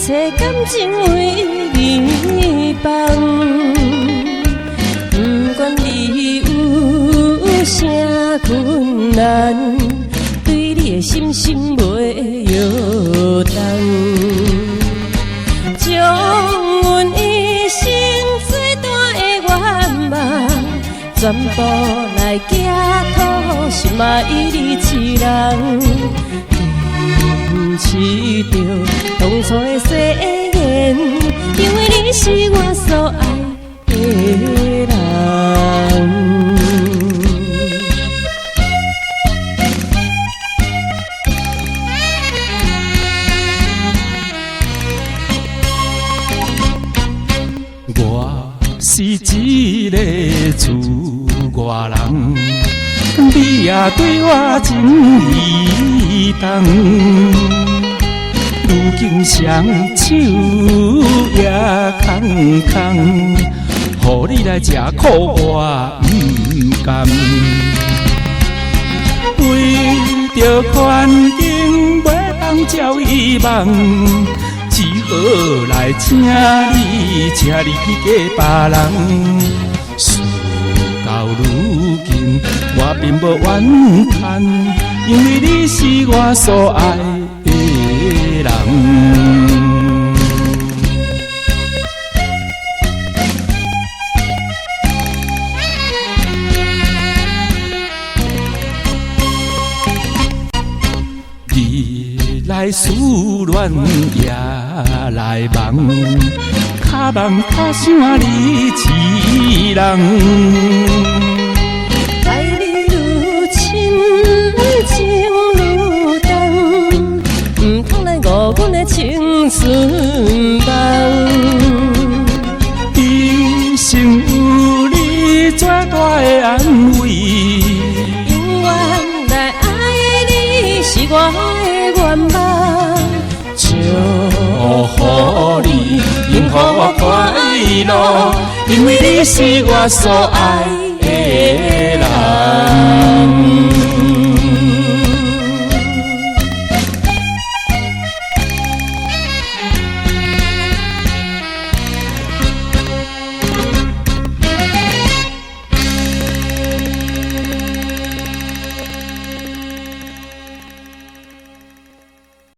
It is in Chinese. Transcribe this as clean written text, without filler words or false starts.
切感情为你放，不管你有啥困难，对你的心袂摇动，将阮一生最大的愿望，全部来寄托心爱你一人。坚持着当初的誓言，因为你是我所爱的人。我是一个自外人，你也对我真意重。如今双手也空空，予你来吃苦我不甘。为着环境袂当照伊梦，只好来请你去嫁别人。事到如今，我并无怨叹，因为你是我所爱的人。你来思恋也来梦，卡梦卡想你一人。爱你愈深，情愈重，唔通来误阮的青春梦。一生有你最大的安慰，永远来爱你是我的愿望。祝福你，幸福快乐，因为你是我所爱的人。